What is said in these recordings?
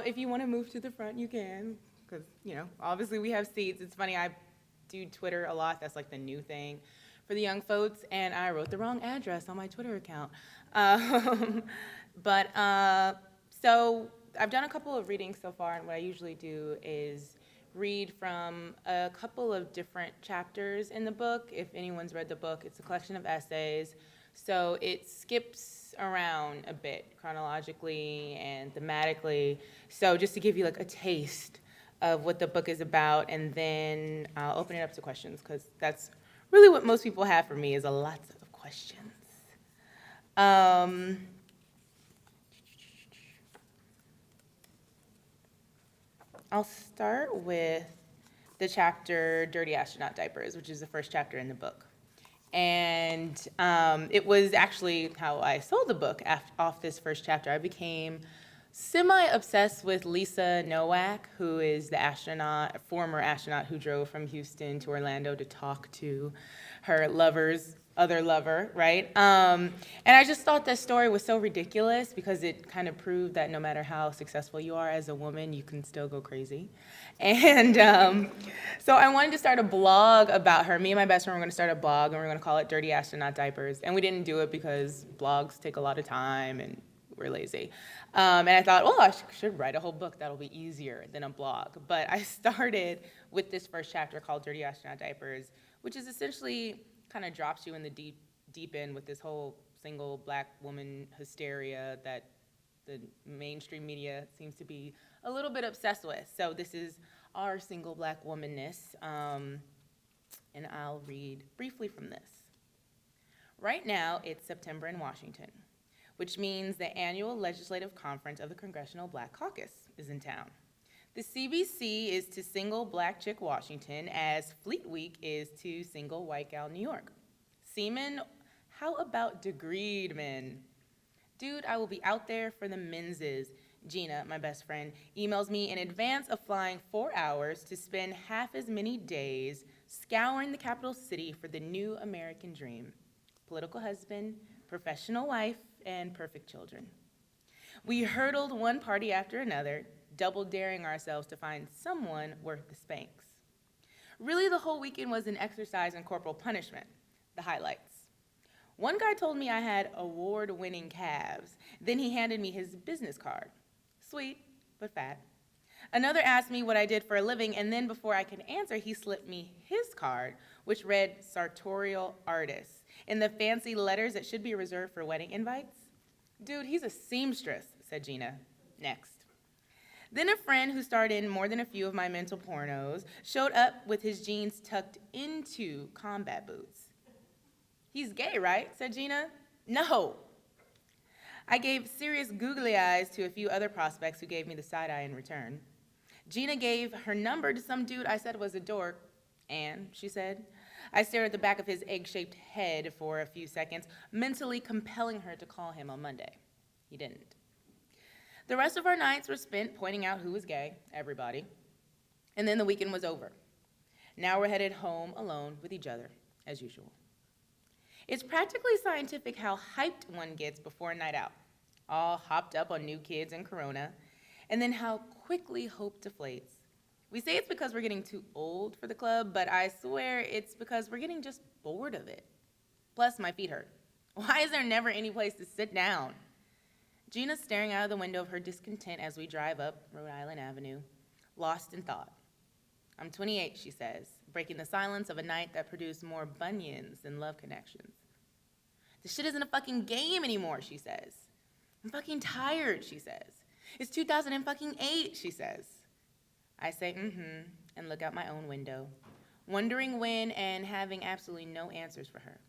If you want to move to the front, you can, because, obviously we have seats. It's funny, I do Twitter a lot. That's like the new thing for the young folks, and I wrote the wrong address on my Twitter account. Um, so I've done a couple of readings so far, and what I usually do is read from a couple of different chapters in the book. If anyone's read the book, it's a collection of essays. So it skips around a bit chronologically and thematically. So just to give you like a taste of what the book is about, and then I'll open it up to questions, because that's really what most people have for me, is a lot of questions. I'll start with the chapter Dirty Astronaut Diapers, which is the first chapter in the book. And it was actually how I sold the book off this first chapter. I became semi-obsessed with Lisa Nowak, who is the astronaut, former astronaut who drove from Houston to Orlando to talk to her lover's other lover, right? And I just thought that story was so ridiculous, because it kind of proved that no matter how successful you are as a woman, you can still go crazy. And so I wanted to start a blog about her. Me and my best friend were going to start a blog, and we were going to call it Dirty Astronaut Diapers. And we didn't do it because blogs take a lot of time and we're lazy. And I thought, I should write a whole book. That'll be easier than a blog. But I started with this first chapter called Dirty Astronaut Diapers, which is essentially kind of drops you in the deep end with this whole single black woman hysteria that the mainstream media seems to be a little bit obsessed with. So this is our single black womanness, and I'll read briefly from this. Right now, it's September in Washington, which means the annual legislative conference of the Congressional Black Caucus is in town. The CBC is to single black chick Washington as Fleet Week is to single white gal New York. Seamen, how about degreed men? Dude, I will be out there for the menses. Gina, my best friend, emails me in advance of flying 4 hours to spend half as many days scouring the capital city for the new American dream. Political husband, professional wife, and perfect children. We hurdled one party after another, double daring ourselves to find someone worth the spanks. Really, the whole weekend was an exercise in corporal punishment, the highlights. One guy told me I had award-winning calves. Then he handed me his business card. Sweet, but fat. Another asked me what I did for a living, and then before I could answer, he slipped me his card, which read sartorial artist, in the fancy letters that should be reserved for wedding invites. Dude, he's a seamstress, said Gina. Next. Then a friend who starred in more than a few of my mental pornos showed up with his jeans tucked into combat boots. He's gay, right? Said Gina. No. I gave serious googly eyes to a few other prospects who gave me the side eye in return. Gina gave her number to some dude I said was a dork, and, she said, I stared at the back of his egg-shaped head for a few seconds, mentally compelling her to call him on Monday. He didn't. The rest of our nights were spent pointing out who was gay, everybody, and then the weekend was over. Now we're headed home alone with each other, as usual. It's practically scientific how hyped one gets before a night out, all hopped up on new kids and Corona, and then how quickly hope deflates. We say it's because we're getting too old for the club, but I swear it's because we're getting just bored of it. Plus, my feet hurt. Why is there never any place to sit down? Gina's staring out of the window of her discontent as we drive up Rhode Island Avenue, lost in thought. I'm 28, she says, breaking the silence of a night that produced more bunions than love connections. This shit isn't a fucking game anymore, she says. I'm fucking tired, she says. It's 2008, she says. I say, and look out my own window, wondering when and having absolutely no answers for her.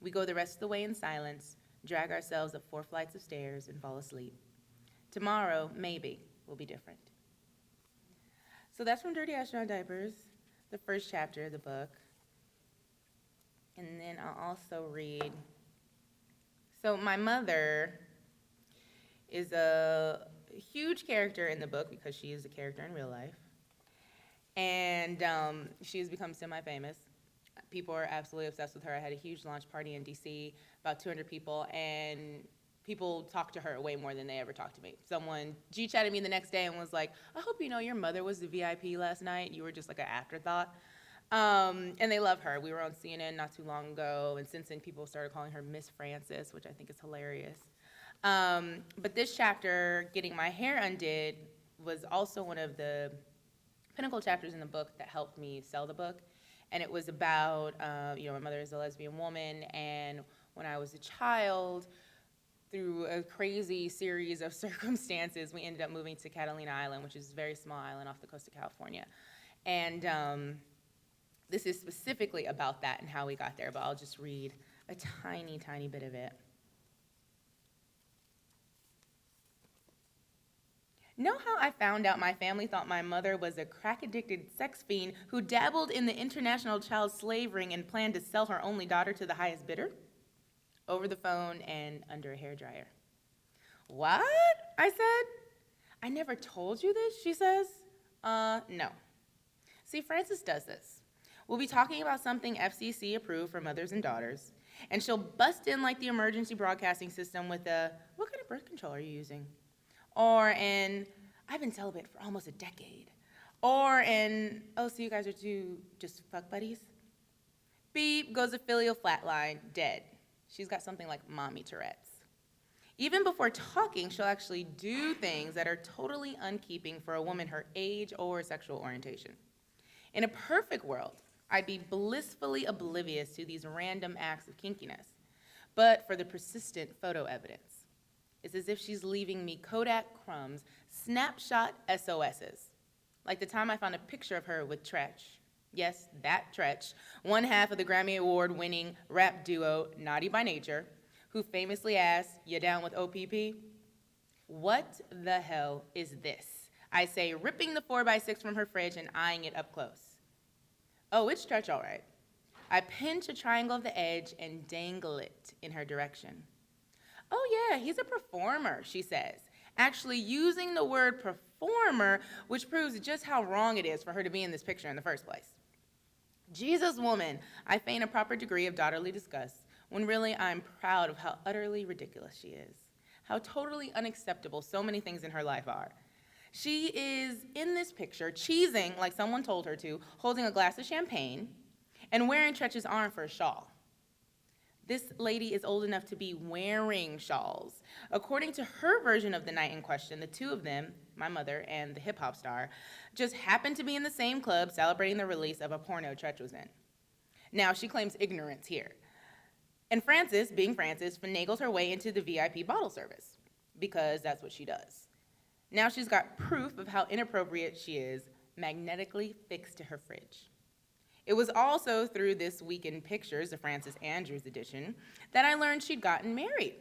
We go the rest of the way in silence, drag ourselves up 4 flights of stairs, and fall asleep. Tomorrow, maybe, will be different. So that's from Dirty Astronaut Diapers, the first chapter of the book. And then I'll also read. So my mother is a huge character in the book because she is a character in real life. And she has become semi-famous. People are absolutely obsessed with her. I had a huge launch party in DC, about 200 people, and people talk to her way more than they ever talk to me. Someone G-chatted me the next day and was like, I hope you know your mother was the VIP last night. You were just like an afterthought. And they love her. We were on CNN not too long ago, and since then people started calling her Miss Francis, which I think is hilarious. But this chapter, Getting My Hair Undid, was also one of the pinnacle chapters in the book that helped me sell the book. And it was about, my mother is a lesbian woman, and when I was a child, through a crazy series of circumstances, we ended up moving to Catalina Island, which is a very small island off the coast of California. And this is specifically about that and how we got there, but I'll just read a tiny, tiny bit of it. Know how I found out my family thought my mother was a crack-addicted sex fiend who dabbled in the international child slave ring and planned to sell her only daughter to the highest bidder? Over the phone and under a hairdryer. What? I said. I never told you this, she says. No. See, Frances does this. We'll be talking about something FCC approved for mothers and daughters, and she'll bust in like the emergency broadcasting system with a, what kind of birth control are you using? Or an, I've been celibate for almost a decade. Or an, oh, so you guys are two just fuck buddies? Beep goes a filial flatline, dead. She's got something like mommy Tourette's. Even before talking, she'll actually do things that are totally unkeeping for a woman her age or sexual orientation. In a perfect world, I'd be blissfully oblivious to these random acts of kinkiness. But for the persistent photo evidence, it's as if she's leaving me Kodak crumbs, snapshot SOSs. Like the time I found a picture of her with Tretch. Yes, that Tretch, one half of the Grammy Award-winning rap duo Naughty by Nature, who famously asked, "You down with OPP?" What the hell is this? I say, ripping the 4x6 from her fridge and eyeing it up close. Oh, it's Tretch, all right. I pinch a triangle of the edge and dangle it in her direction. Oh yeah, he's a performer, she says, actually using the word performer, which proves just how wrong it is for her to be in this picture in the first place. Jesus, woman, I feign a proper degree of daughterly disgust, when really I'm proud of how utterly ridiculous she is, how totally unacceptable so many things in her life are. She is in this picture, cheesing like someone told her to, holding a glass of champagne, and wearing Tretch's arm for a shawl. This lady is old enough to be wearing shawls. According to her version of the night in question, the two of them, my mother and the hip-hop star, just happened to be in the same club celebrating the release of a porno Tretch was in. Now, she claims ignorance here. And Frances, being Frances, finagles her way into the VIP bottle service, because that's what she does. Now she's got proof of how inappropriate she is, magnetically fixed to her fridge. It was also through this Week in Pictures, the Frances Andrews edition, that I learned she'd gotten married.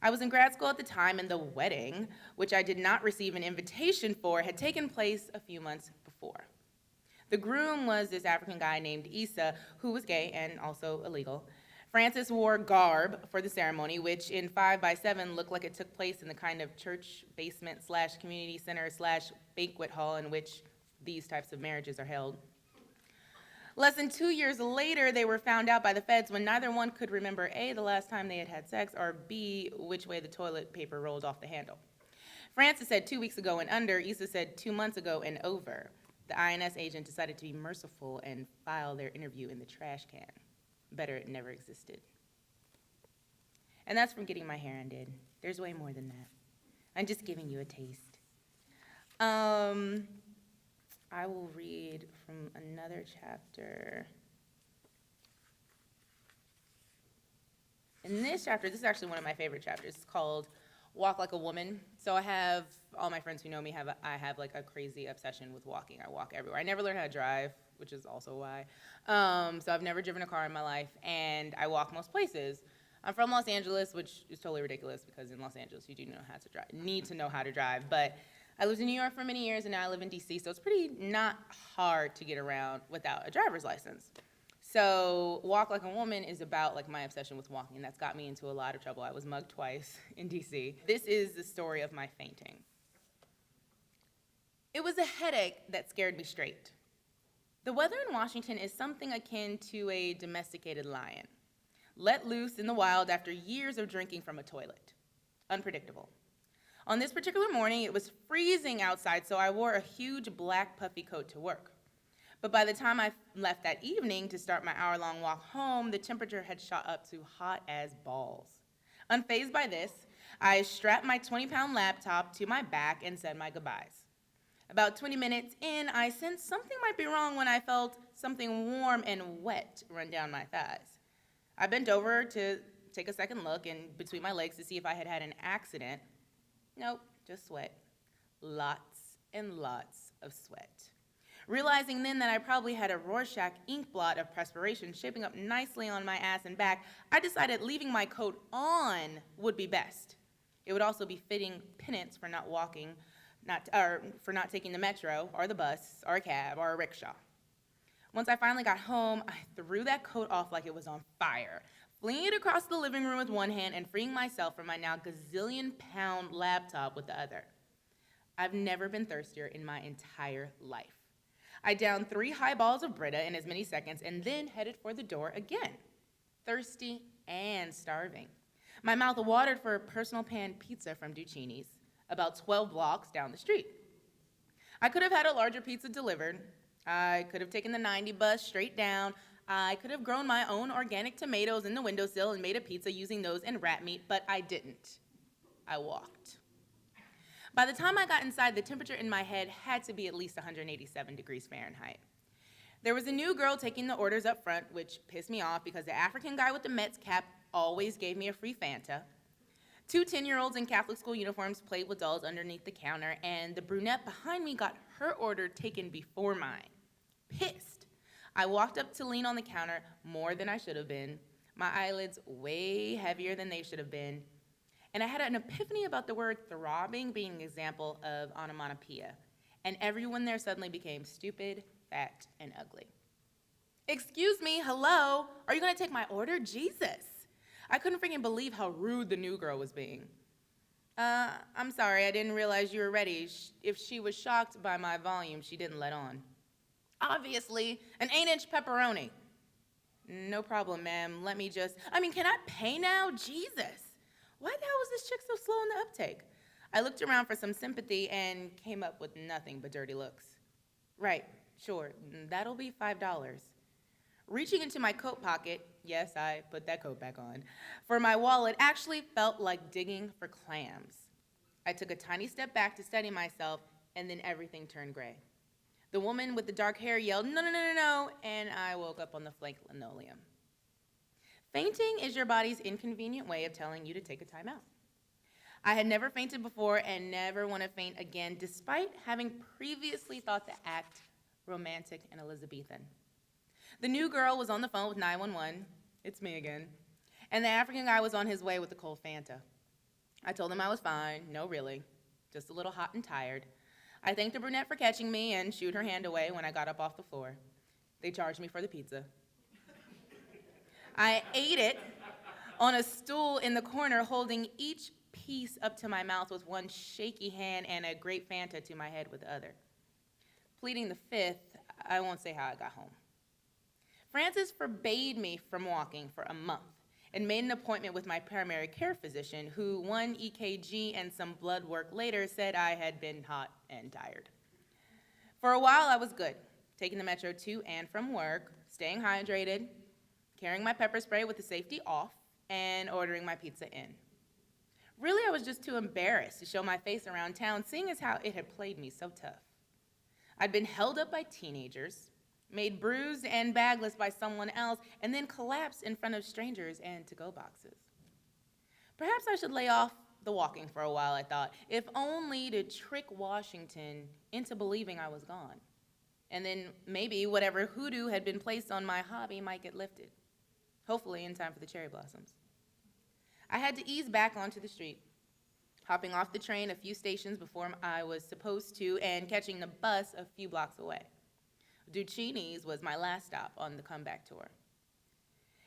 I was in grad school at the time, and the wedding, which I did not receive an invitation for, had taken place a few months before. The groom was this African guy named Issa, who was gay and also illegal. Frances wore garb for the ceremony, which in 5x7 looked like it took place in the kind of church basement / community center / banquet hall in which these types of marriages are held. Less than 2 years later, they were found out by the feds when neither one could remember A, the last time they had had sex, or B, which way the toilet paper rolled off the handle. Frances said 2 weeks ago and under, Issa said 2 months ago and over. The INS agent decided to be merciful and file their interview in the trash can. Better it never existed. And that's from Getting My Hair Undid. There's way more than that. I'm just giving you a taste. I will read from another chapter. In this chapter, this is actually one of my favorite chapters. It's called Walk Like a Woman. So I have, all my friends who know me, I have like a crazy obsession with walking. I walk everywhere. I never learned how to drive, which is also why. So I've never driven a car in my life, and I walk most places. I'm from Los Angeles, which is totally ridiculous because in Los Angeles you do know how to drive, need to know how to drive. But I lived in New York for many years, and now I live in DC, so it's pretty not hard to get around without a driver's license. So Walk Like a Woman is about like my obsession with walking, and that's got me into a lot of trouble. I was mugged twice in DC. This is the story of my fainting. It was a headache that scared me straight. The weather in Washington is something akin to a domesticated lion, let loose in the wild after years of drinking from a toilet. unpredictable. On this particular morning, it was freezing outside, so I wore a huge black puffy coat to work. But by the time I left that evening to start my hour-long walk home, the temperature had shot up to hot as balls. Unfazed by this, I strapped my 20-pound laptop to my back and said my goodbyes. About 20 minutes in, I sensed something might be wrong when I felt something warm and wet run down my thighs. I bent over to take a second look in between my legs to see if I had had an accident. Nope, just sweat. Lots and lots of sweat. Realizing then that I probably had a Rorschach ink blot of perspiration shaping up nicely on my ass and back, I decided leaving my coat on would be best. It would also be fitting penance for not taking the metro or the bus or a cab or a rickshaw. Once I finally got home, I threw that coat off like it was on fire, flinging it across the living room with one hand and freeing myself from my now gazillion-pound laptop with the other. I've never been thirstier in my entire life. I downed 3 highballs of Brita in as many seconds and then headed for the door again, thirsty and starving. My mouth watered for a personal pan pizza from Duccini's, about 12 blocks down the street. I could have had a larger pizza delivered. I could have taken the 90 bus straight down. I could have grown my own organic tomatoes in the windowsill and made a pizza using those and rat meat, but I didn't. I walked. By the time I got inside, the temperature in my head had to be at least 187 degrees Fahrenheit. There was a new girl taking the orders up front, which pissed me off because the African guy with the Mets cap always gave me a free Fanta. 2 10-year-olds in Catholic school uniforms played with dolls underneath the counter, and the brunette behind me got her order taken before mine. Pissed, I walked up to lean on the counter more than I should have been, my eyelids way heavier than they should have been, and I had an epiphany about the word throbbing being an example of onomatopoeia, and everyone there suddenly became stupid, fat, and ugly. Excuse me, hello? Are you gonna take my order? Jesus. I couldn't freaking believe how rude the new girl was being. I'm sorry, I didn't realize you were ready. If she was shocked by my volume, she didn't let on. Obviously, an 8-inch pepperoni. No problem, ma'am. Can I pay now? Jesus. Why the hell was this chick so slow in the uptake? I looked around for some sympathy and came up with nothing but dirty looks. Right, sure, that'll be $5. Reaching into my coat pocket, yes, I put that coat back on, for my wallet actually felt like digging for clams. I took a tiny step back to steady myself, and then everything turned gray. The woman with the dark hair yelled, "No, no, no, no, no," and I woke up on the flake linoleum. Fainting is your body's inconvenient way of telling you to take a time out. I had never fainted before and never want to faint again, despite having previously thought the act romantic and Elizabethan. The new girl was on the phone with 911, it's me again, and the African guy was on his way with the cold Fanta. I told him I was fine, no really, just a little hot and tired. I thanked the brunette for catching me and shooed her hand away when I got up off the floor. They charged me for the pizza. I ate it on a stool in the corner, holding each piece up to my mouth with one shaky hand and a grape Fanta to my head with the other. Pleading the fifth, I won't say how I got home. Francis forbade me from walking for a month and made an appointment with my primary care physician, who 1 EKG and some blood work later said I had been hot and tired. For a while, I was good, taking the metro to and from work, staying hydrated, carrying my pepper spray with the safety off, and ordering my pizza in. Really, I was just too embarrassed to show my face around town, seeing as how it had played me so tough. I'd been held up by teenagers, made bruised and bagless by someone else, and then collapsed in front of strangers and to-go boxes. Perhaps I should lay off the walking for a while, I thought, if only to trick Washington into believing I was gone. And then maybe whatever hoodoo had been placed on my hobby might get lifted. Hopefully in time for the cherry blossoms. I had to ease back onto the street, hopping off the train a few stations before I was supposed to and catching the bus a few blocks away. Duccini's was my last stop on the comeback tour.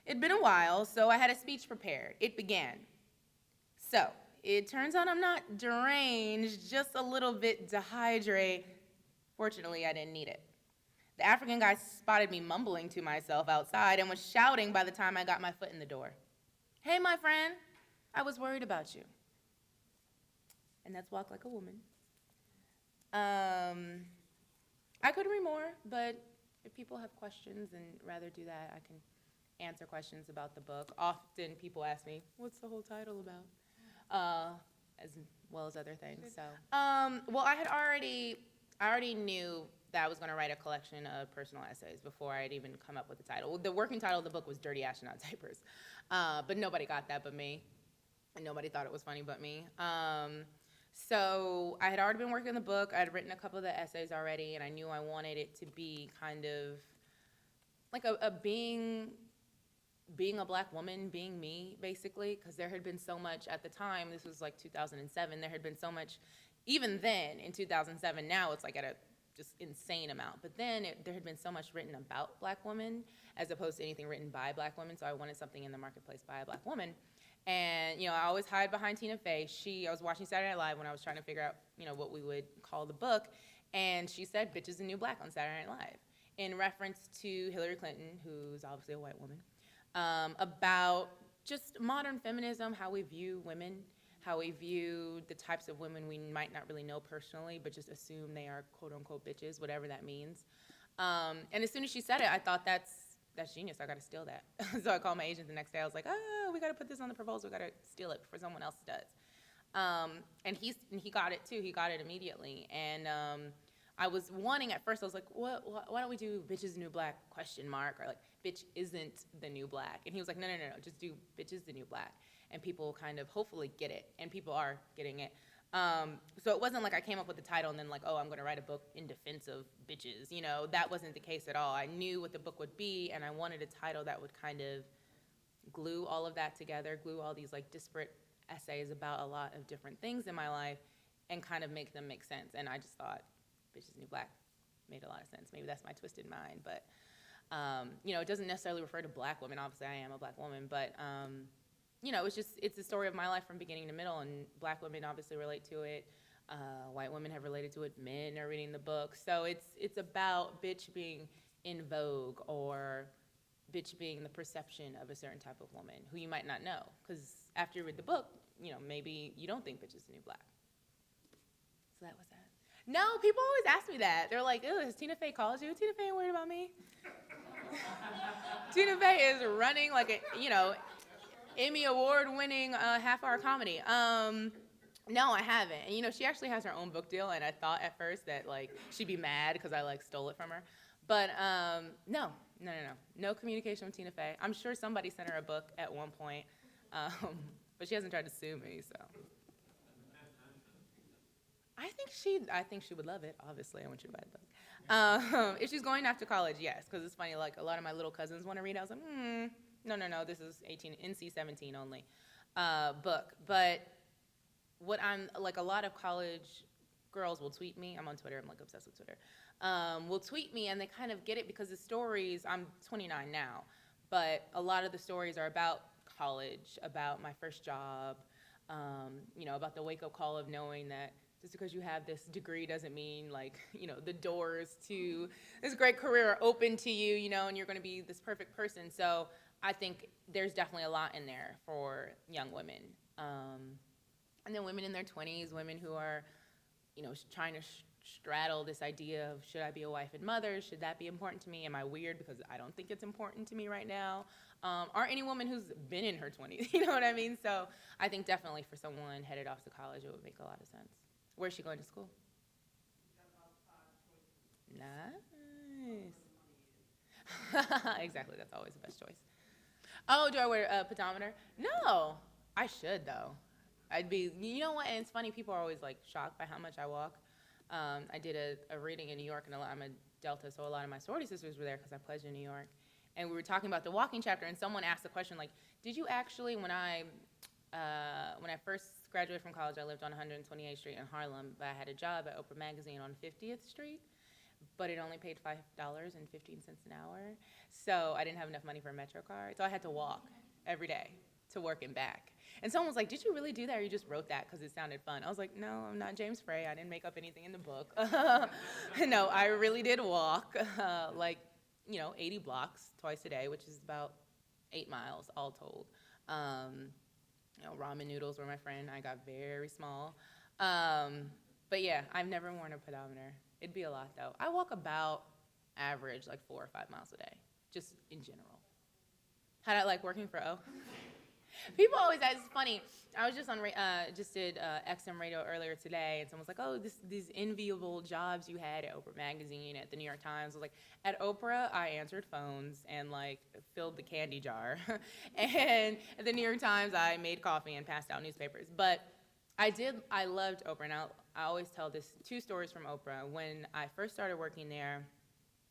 It'd been a while, so I had a speech prepared. It began. So, it turns out I'm not deranged, just a little bit dehydrated. Fortunately, I didn't need it. The African guy spotted me mumbling to myself outside and was shouting by the time I got my foot in the door. "Hey, my friend, I was worried about you." and that's Walk Like a Woman. I could read more, but if people have questions and rather do that, I can answer questions about the book. Often people ask me, what's the whole title about? As well as other things. So, well, I already knew that I was going to write a collection of personal essays before I had even come up with the title. The working title of the book was Dirty Astronaut Diapers, but nobody got that but me, and nobody thought it was funny but me. So I had already been working on the book. I had written a couple of the essays already, and I knew I wanted it to be kind of like a being a black woman, being me, basically, because there had been so much at the time. This was like 2007. There had been so much, even then in 2007. Now it's like at a just insane amount. But then there had been so much written about black women as opposed to anything written by black women. So I wanted something in the marketplace by a black woman. And, I always hide behind Tina Fey. I was watching Saturday Night Live when I was trying to figure out, what we would call the book. And she said, "Bitch is the new black" on Saturday Night Live, in reference to Hillary Clinton, who's obviously a white woman, about just modern feminism, how we view women, how we view the types of women we might not really know personally, but just assume they are quote unquote bitches, whatever that means. And as soon as she said it, I thought that's genius. I got to steal that. So I called my agent the next day. I was like, "Oh, we got to put this on the proposal. We got to steal it before someone else does." And he got it too. He got it immediately. And I was wanting at first. I was like, "Why don't we do bitch is the new black ? Or like bitch isn't the new black?" And he was like, "No. Just do bitch is the new black." And people kind of hopefully get it. And people are getting it. So it wasn't like I came up with the title and then like, oh, I'm going to write a book in defense of bitches. That wasn't the case at all. I knew what the book would be, and I wanted a title that would kind of glue all of that together, glue all these like disparate essays about a lot of different things in my life and kind of make them make sense. And I just thought Bitches New Black made a lot of sense. Maybe that's my twisted mind, but it doesn't necessarily refer to black women. Obviously, I am a black woman, but it's the story of my life from beginning to middle, and black women obviously relate to it. White women have related to it. Men are reading the book. So it's about bitch being in vogue, or bitch being the perception of a certain type of woman who you might not know. Because after you read the book, maybe you don't think bitch is the new black. So that was that. No, people always ask me that. They're like, "Ew, has Tina Fey called you?" Tina Fey ain't worried about me. Tina Fey is running like a, Emmy Award-winning half-hour comedy. No, I haven't. And she actually has her own book deal, and I thought at first that like she'd be mad because I like stole it from her. But no communication with Tina Fey. I'm sure somebody sent her a book at one point, but she hasn't tried to sue me. So I think she would love it. Obviously, I want you to buy the book. If she's going after college, yes, because it's funny. Like a lot of my little cousins want to read it. I was like, no, this is 18, NC-17 only book. But what I'm like, a lot of college girls will tweet me. I'm on Twitter. I'm like obsessed with Twitter. Will tweet me, and they kind of get it because the stories. I'm 29 now, but a lot of the stories are about college, about my first job. About the wake-up call of knowing that just because you have this degree doesn't mean like, the doors to this great career are open to you, and you're going to be this perfect person. So I think there's definitely a lot in there for young women. And then women in their 20s, women who are, trying to straddle this idea of, should I be a wife and mother? Should that be important to me? Am I weird because I don't think it's important to me right now? Or any woman who's been in her 20s, you know what I mean? So I think definitely for someone headed off to college, it would make a lot of sense. Where's she going to school? Nice. Exactly, that's always the best choice. Oh, do I wear a pedometer? No, I should though. I'd be, you know what, and it's funny, people are always like shocked by how much I walk. I did a reading in New York, and I'm a Delta, so a lot of my sorority sisters were there because I pledged in New York. And we were talking about the walking chapter, and someone asked the question like, did you actually, when I first graduated from college, I lived on 128th Street in Harlem, but I had a job at Oprah Magazine on 50th Street, but it only paid $5.15 an hour. So I didn't have enough money for a Metro card, so I had to walk every day to work and back. And someone was like, "Did you really do that, or you just wrote that because it sounded fun?" I was like, "No, I'm not James Frey. I didn't make up anything in the book." No, I really did walk 80 blocks twice a day, which is about 8 miles all told. Ramen noodles were my friend. I got very small. But yeah, I've never worn a pedometer. It'd be a lot though. I walk about average like 4 or 5 miles a day, just in general. How'd I like working for O? People always ask. It's funny. I was just on just did XM radio earlier today, and someone's like, "Oh, these enviable jobs you had at Oprah magazine, at the New York Times." I was like, "At Oprah, I answered phones and like filled the candy jar, and at the New York Times, I made coffee and passed out newspapers." But I loved Oprah, and I always tell this two stories from Oprah. When I first started working there,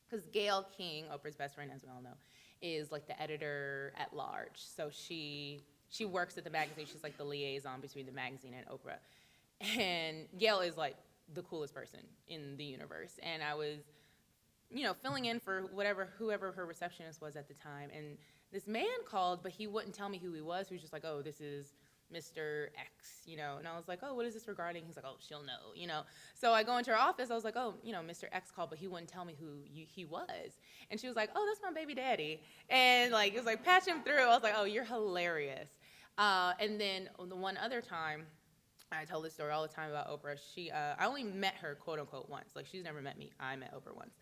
because Gayle King, Oprah's best friend, as we all know, is like the editor at large. So she works at the magazine. She's like the liaison between the magazine and Oprah. And Gayle is like the coolest person in the universe. And I was, filling in for whoever her receptionist was at the time. And this man called, but he wouldn't tell me who he was. He was just like, "Oh, this is Mr. X, And I was like, "Oh, what is this regarding?" He's like, "Oh, she'll know. So I go into her office. I was like, "Oh, Mr. X called, but he wouldn't tell me who he was." And she was like, "Oh, that's my baby daddy." And like, it was like, patch him through. I was like, "Oh, you're hilarious." And then the one other time, I tell this story all the time about Oprah. I only met her, quote unquote, once. Like, she's never met me. I met Oprah once.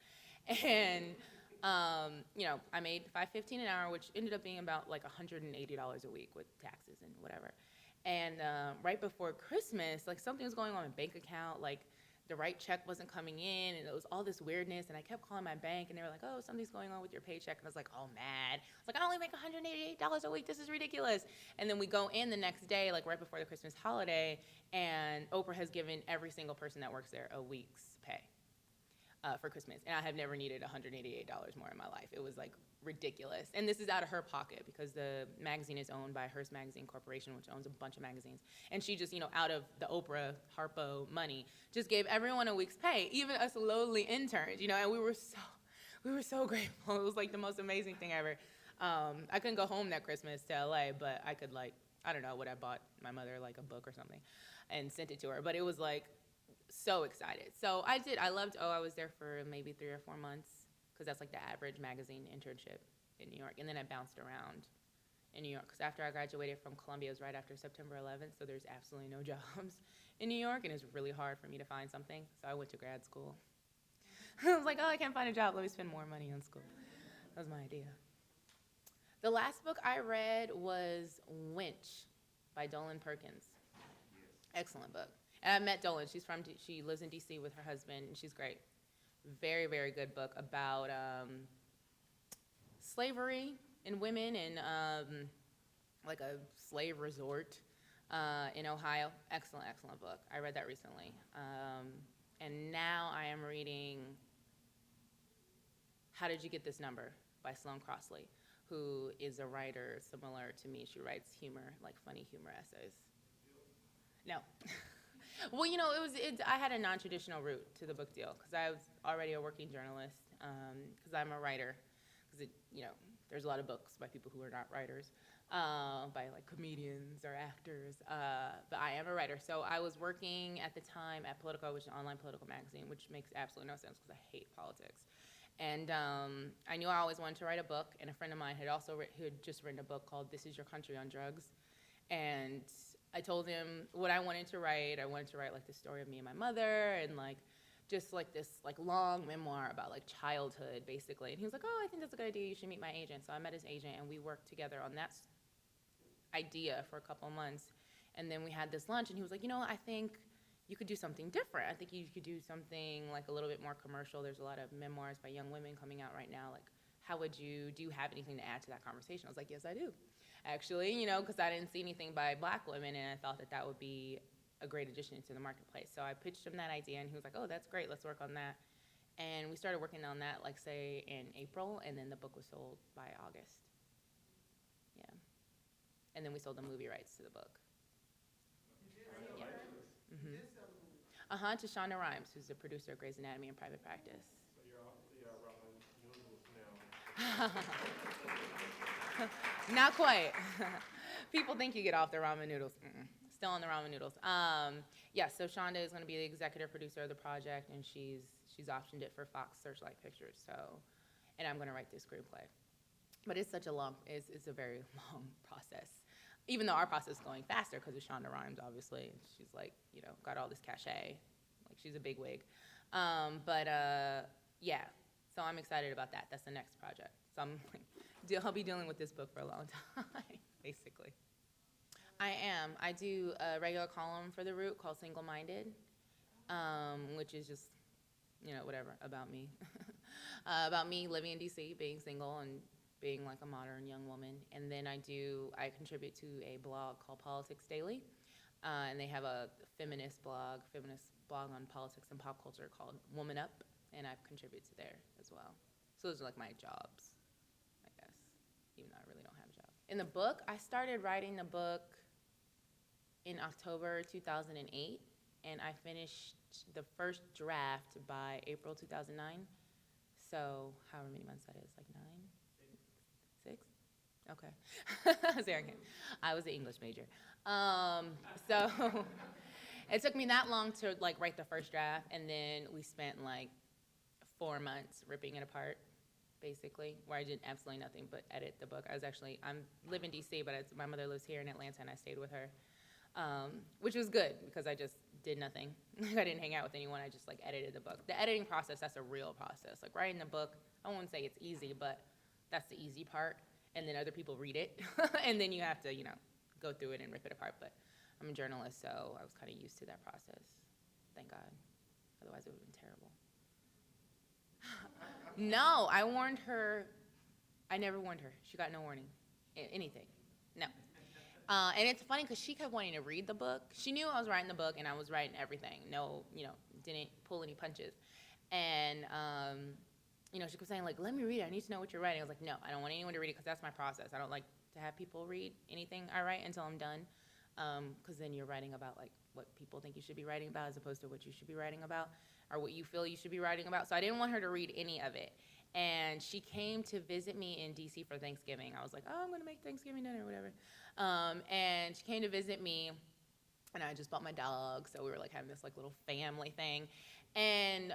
And I made $5.15 an hour, which ended up being about like $180 a week with taxes and whatever. And right before Christmas, like something was going on in my bank account, like the right check wasn't coming in, and it was all this weirdness. And I kept calling my bank, and they were like, "Oh, something's going on with your paycheck." And I was like, "Oh, mad." I was like, "I only make $188 a week. This is ridiculous." And then we go in the next day, like right before the Christmas holiday, and Oprah has given every single person that works there a week's pay. For Christmas, and I have never needed $188 more in my life. It was like ridiculous, and this is out of her pocket because the magazine is owned by Hearst Magazine Corporation, which owns a bunch of magazines, and she just, out of the Oprah Harpo money, just gave everyone a week's pay, even us lowly interns, and we were so grateful. It was like the most amazing thing ever. I couldn't go home that Christmas to LA, but I could I don't know what I bought my mother, like a book or something, and sent it to her. But it was like so excited. So I loved I was there for maybe 3 or 4 months because that's like the average magazine internship in New York. And then I bounced around in New York because after I graduated from Columbia, it was right after September 11th, so there's absolutely no jobs in New York, and it's really hard for me to find something. So I went to grad school. I was like, "Oh, I can't find a job. Let me spend more money on school." That was my idea. The last book I read was Winch by Dolan Perkins. Excellent book. And I met Dolan. She lives in D.C. with her husband, and she's great. Very, very good book about slavery and women and like a slave resort in Ohio. Excellent, excellent book. I read that recently. And now I am reading How Did You Get This Number by Sloane Crossley, who is a writer similar to me. She writes humor, like funny humor essays. No. Well, I had a non-traditional route to the book deal because I was already a working journalist because I'm a writer. Because, there's a lot of books by people who are not writers, by like comedians or actors. But I am a writer. So I was working at the time at Politico, which is an online political magazine, which makes absolutely no sense because I hate politics. And I knew I always wanted to write a book. And a friend of mine had who had just written a book called This Is Your Country on Drugs. And I told him what I wanted to write. I wanted to write like the story of me and my mother and like just like this like long memoir about like childhood basically. And he was like, "Oh, I think that's a good idea. You should meet my agent." So I met his agent and we worked together on that idea for a couple of months. And then we had this lunch and he was like, "I think you could do something different. I think you could do something like a little bit more commercial. There's a lot of memoirs by young women coming out right now. Like, do you have anything to add to that conversation?" I was like, "Yes, I do." Actually, because I didn't see anything by Black women, and I thought that would be a great addition to the marketplace. So I pitched him that idea, and he was like, "Oh, that's great. Let's work on that." And we started working on that, like, say, in April, and then the book was sold by August. Yeah. And then we sold the movie rights to the book. Yeah. Mm-hmm. To Shonda Rhimes, who's the producer of Grey's Anatomy and Private Practice. So you're off the ramen noodles now. Not quite. People think you get off the ramen noodles. Mm-mm. Still on the ramen noodles. So Shonda is going to be the executive producer of the project, and she's optioned it for Fox Searchlight Pictures. So, and I'm going to write the screenplay. But it's a very long process. Even though our process is going faster because of Shonda Rhimes, obviously. She's like, got all this cachet. Like, she's a big wig. Yeah, so I'm excited about that. That's the next project. So I'll be dealing with this book for a long time, basically. I am. I do a regular column for The Root called Single Minded, which is just, whatever, about me. About me living in D.C., being single, and being like a modern young woman. And then I contribute to a blog called Politics Daily. And they have a feminist blog on politics and pop culture called Woman Up. And I've contributed to there as well. So those are like my jobs, I guess, even though I really don't have a job. In the book, I started writing the book in October 2008. And I finished the first draft by April 2009. So however many months that is, like 9? 6? Okay. Sarah came. I was an English major. So it took me that long to like write the first draft, and then we spent like 4 months ripping it apart, basically, where I did absolutely nothing but edit the book. I live in DC, but my mother lives here in Atlanta, and I stayed with her, which was good because I just did nothing. I didn't hang out with anyone. I just like edited the book. The editing process, that's a real process. Like writing the book, I won't say it's easy, but that's the easy part. And then other people read it, and then you have to, go through it and rip it apart. But I'm a journalist, so I was kind of used to that process. Thank God. Otherwise, it would have been terrible. No, I warned her. I never warned her. She got no warning. Anything. No. And it's funny because she kept wanting to read the book. She knew I was writing the book, and I was writing everything. No, didn't pull any punches. And, she kept saying, like, let me read it. I need to know what you're writing. I was like, no, I don't want anyone to read it because that's my process. I don't like to have people read anything I write until I'm done, because then you're writing about, like, what people think you should be writing about as opposed to what you should be writing about or what you feel you should be writing about. So I didn't want her to read any of it. And she came to visit me in D.C. for Thanksgiving. I was like, oh, I'm going to make Thanksgiving dinner or whatever. And she came to visit me, and I just bought my dog. So we were, like, having this, like, little family thing. And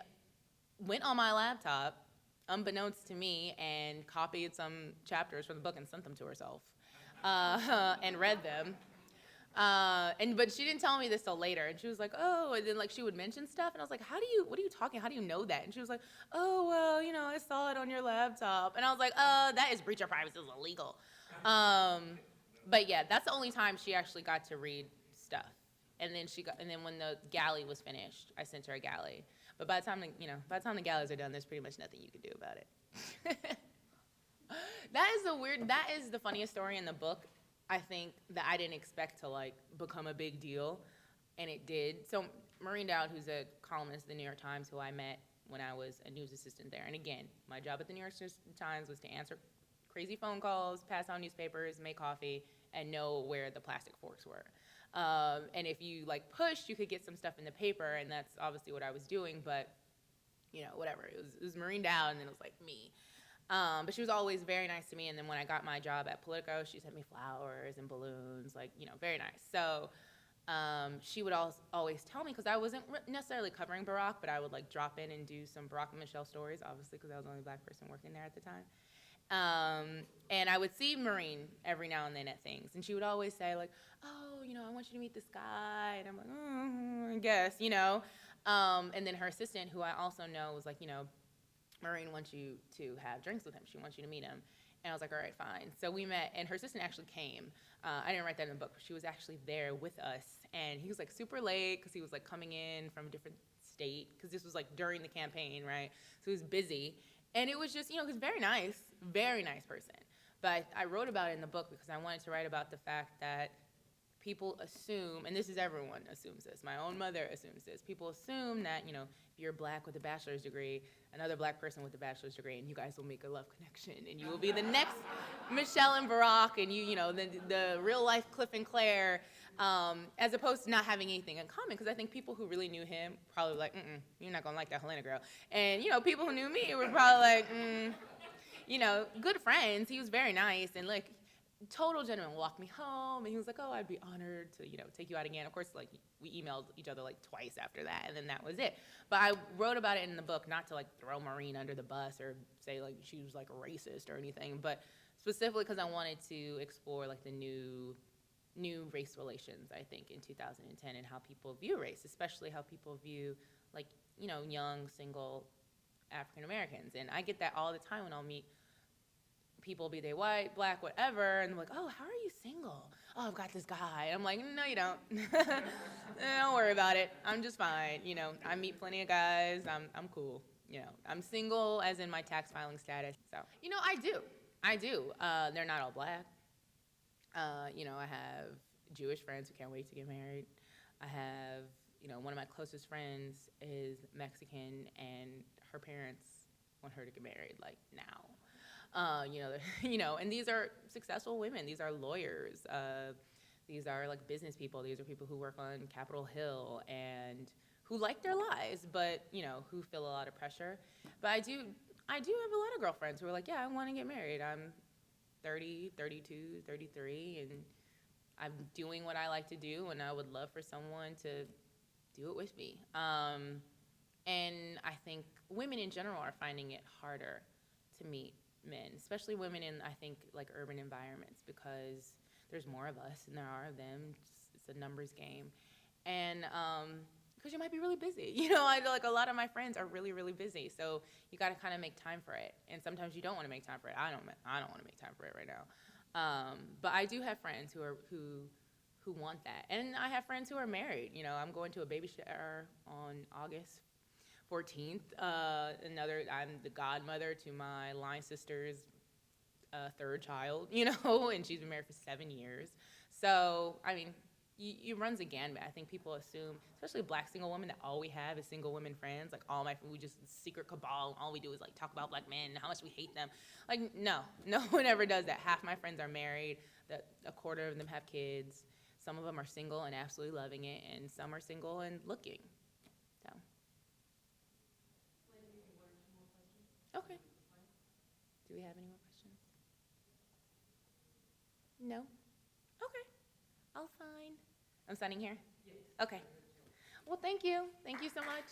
went on my laptop, unbeknownst to me, and copied some chapters from the book and sent them to herself and read them. But she didn't tell me this till later, and she was like, oh, and then like she would mention stuff, and I was like, what are you talking, how do you know that? And she was like, oh, well, I saw it on your laptop, and I was like, that is breach of privacy, is illegal. But yeah, that's the only time she actually got to read stuff. And then when the galley was finished, I sent her a galley. But by the time the galleys are done, there's pretty much nothing you can do about it. That is the funniest story in the book. I think that I didn't expect to like become a big deal, and it did. So Maureen Dowd, who's a columnist at the New York Times, who I met when I was a news assistant there. And again, my job at the New York Times was to answer crazy phone calls, pass out newspapers, make coffee, and know where the plastic forks were. And if you like pushed, you could get some stuff in the paper, and that's obviously what I was doing. But whatever. It was Maureen Dowd, and then it was like me. But she was always very nice to me. And then when I got my job at Politico, she sent me flowers and balloons, like, very nice. So she would always tell me, because I wasn't necessarily covering Barack, but I would like drop in and do some Barack and Michelle stories, obviously, because I was the only black person working there at the time. And I would see Maureen every now and then at things. And she would always say, like, oh, I want you to meet this guy. And I'm like, I guess, And then her assistant, who I also know, was like, Maureen wants you to have drinks with him. She wants you to meet him. And I was like, all right, fine. So we met, and her assistant actually came. I didn't write that in the book, but she was actually there with us. And he was like super late because he was like coming in from a different state, because this was like during the campaign, right? So he was busy. And it was just, he was very nice person. But I wrote about it in the book because I wanted to write about the fact that people assume, and this is everyone assumes this, my own mother assumes this, people assume that, if you're black with a bachelor's degree, another black person with a bachelor's degree, and you guys will make a love connection, and you will be the next Michelle and Barack, and the real life Cliff and Claire, as opposed to not having anything in common, because I think people who really knew him probably like, you're not gonna like that Helena girl. And, people who knew me were probably like, good friends. He was very nice, and like, total gentleman, walked me home, and he was like, oh, I'd be honored to, take you out again. Of course, like, we emailed each other like twice after that, and then that was it. But I wrote about it in the book, not to like throw Maureen under the bus or say like she was like racist or anything, but specifically because I wanted to explore like the new new race relations, I think, in 2010, and how people view race, especially how people view, like, you know, young, single African Americans. And I get that all the time when I'll meet people, be they white, black, whatever, and they're like, oh, how are you single? Oh, I've got this guy. I'm like, no, you don't. Don't worry about it. I'm just fine. You know, I meet plenty of guys. I'm cool. You know, I'm single as in my tax filing status. So, you know, I do. I do. They're not all black. You know, I have Jewish friends who can't wait to get married. I have, you know, one of my closest friends is Mexican, and her parents want her to get married, like, now. You know, you know, and these are successful women. These are lawyers. These are, like, business people. These are people who work on Capitol Hill and who like their lives, but, you know, who feel a lot of pressure. But I do have a lot of girlfriends who are like, yeah, I want to get married. I'm 30, 32, 33, and I'm doing what I like to do, and I would love for someone to do it with me. And I think women in general are finding it harder to meet men, especially women in, I think, like, urban environments, because there's more of us than there are of them. It's a numbers game. And because you might be really busy. You know, I feel like a lot of my friends are really, really busy. So you got to kind of make time for it. And sometimes you don't want to make time for it. I don't want to make time for it right now. But I do have friends who want that. And I have friends who are married. You know, I'm going to a baby shower on August 14th. I'm the godmother to my line sister's third child, you know, and she's been married for 7 years. So, I mean, you runs a gambit. I think people assume, especially black single women, that all we have is single women friends. Like, we just secret cabal, and all we do is, like, talk about black men and how much we hate them. Like, no one ever does that. Half my friends are married, a quarter of them have kids. Some of them are single and absolutely loving it, and some are single and looking. So. Okay. Do we have any more questions? No? Okay. I'll sign. I'm signing here? Yes. Okay. Well, thank you. Thank you so much.